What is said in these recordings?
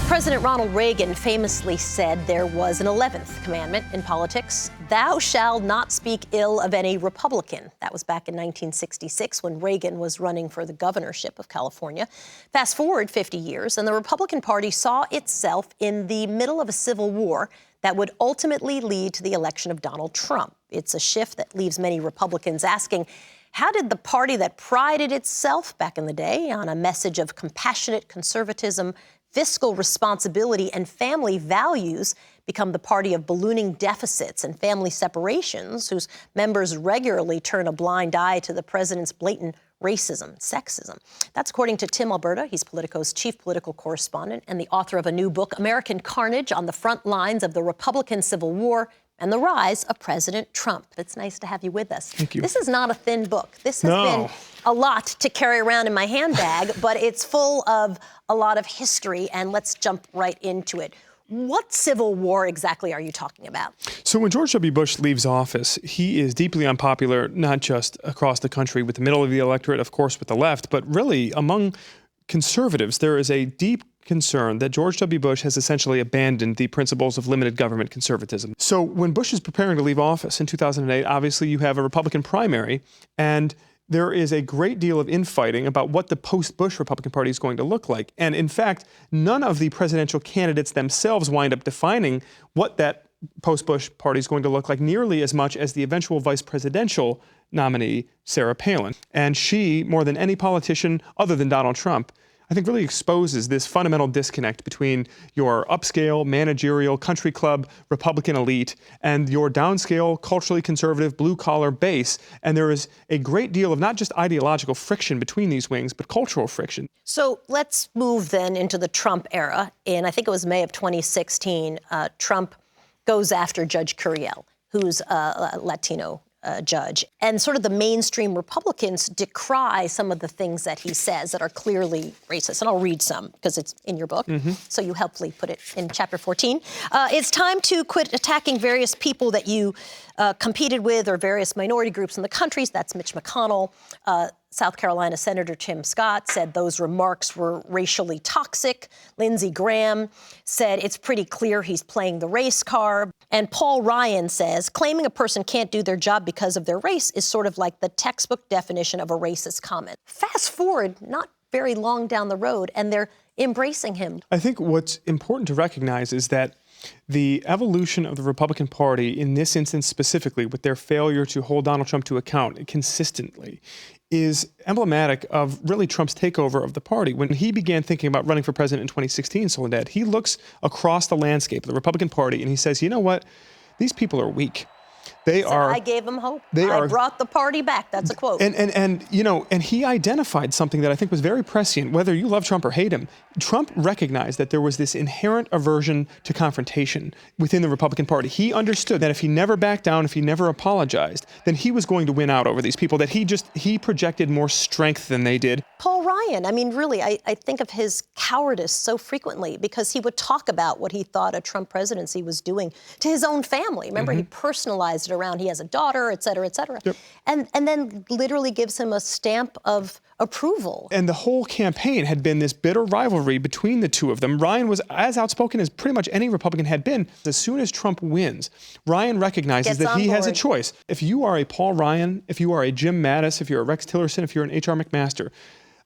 President Ronald Reagan famously said there was an 11th commandment in politics: thou shalt not speak ill of any Republican. That was back in 1966 when Reagan was running for the governorship of California. Fast forward 50 years, and the Republican Party saw itself in the middle of a civil war that would ultimately lead to the election of Donald Trump. It's a shift that leaves many Republicans asking, how did the party that prided itself back in the day on a message of compassionate conservatism, fiscal responsibility, and family values become the party of ballooning deficits and family separations, whose members regularly turn a blind eye to the president's blatant racism, sexism? That's according to Tim Alberta. He's Politico's chief political correspondent and the author of a new book, American Carnage: On the Front Lines of the Republican Civil War and the Rise of President Trump. It's nice to have you with us. Thank you. This is not a thin book. This has been a lot to carry around in my handbag, but it's full of a lot of history, and let's jump right into it. What Civil War exactly are you talking about? So when George W. Bush leaves office, he is deeply unpopular, not just across the country with the middle of the electorate, of course, with the left, but really among conservatives. There is a deep concern that George W. Bush has essentially abandoned the principles of limited government conservatism. So when Bush is preparing to leave office in 2008, obviously you have a Republican primary, and there is a great deal of infighting about what the post-Bush Republican Party is going to look like. And in fact, none of the presidential candidates themselves wind up defining what that post-Bush party is going to look like nearly as much as the eventual vice presidential nominee, Sarah Palin. And she, more than any politician other than Donald Trump, I think really exposes this fundamental disconnect between your upscale, managerial, country club, Republican elite and your downscale, culturally conservative, blue-collar base. And there is a great deal of not just ideological friction between these wings, but cultural friction. So let's move then into the Trump era. In, I think it was May of 2016, Trump goes after Judge Curiel, who's a Latino judge. And sort of the mainstream Republicans decry some of the things that he says that are clearly racist. And I'll read some because it's in your book. So you helpfully put it in chapter 14. It's time to quit attacking various people that you competed with or various minority groups in the countries. That's Mitch McConnell. South Carolina Senator Tim Scott said those remarks were racially toxic. Lindsey Graham said it's pretty clear he's playing the race card. And Paul Ryan says claiming a person can't do their job because of their race is sort of like the textbook definition of a racist comment. Fast forward not very long down the road, and they're embracing him. I think what's important to recognize is that the evolution of the Republican Party, in this instance specifically, with their failure to hold Donald Trump to account consistently, is emblematic of really Trump's takeover of the party. When he began thinking about running for president in 2016, Soledad, he looks across the landscape of the Republican Party and he says, you know what? These people are weak. They are. I gave them hope. I brought the party back. That's a quote. And you know, and he identified something that I think was very prescient. Whether you love Trump or hate him, Trump recognized that there was this inherent aversion to confrontation within the Republican Party. He understood that if he never backed down, if he never apologized, then he was going to win out over these people. That he projected more strength than they did. Paul Ryan, I mean, really, I think of his cowardice so frequently because he would talk about what he thought a Trump presidency was doing to his own family. Remember, he personalized it around, he has a daughter, et cetera, et cetera. Yep. And then literally gives him a stamp of approval. And the whole campaign had been this bitter rivalry between the two of them. Ryan was as outspoken as pretty much any Republican had been. As soon as Trump wins, Ryan recognizes that he has a choice. If you are a Paul Ryan, if you are a Jim Mattis, if you're a Rex Tillerson, if you're an H.R. McMaster,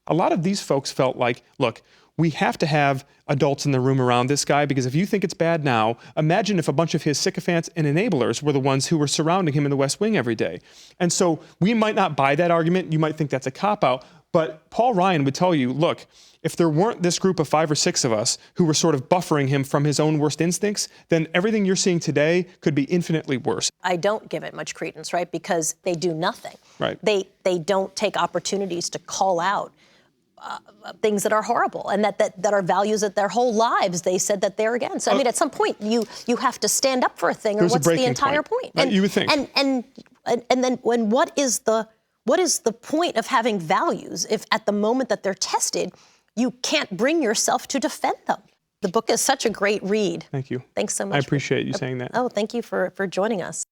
a lot of these folks felt like, look, we have to have adults in the room around this guy because if you think it's bad now, imagine if a bunch of his sycophants and enablers were the ones who were surrounding him in the West Wing every day. And so we might not buy that argument. You might think that's a cop-out. But Paul Ryan would tell you, look, if there weren't this group of 5 or 6 of us who were sort of buffering him from his own worst instincts, then everything you're seeing today could be infinitely worse. I don't give it much credence, right? Because they do nothing. Right. They don't take opportunities to call out things that are horrible and that are values that their whole lives they said that they're against. I mean, at some point you have to stand up for a thing, or what's the entire point? And you would think. And then what is the point of having values if at the moment that they're tested, you can't bring yourself to defend them? The book is such a great read. Thank you. Thanks so much. I appreciate you saying that. Oh, thank you for joining us.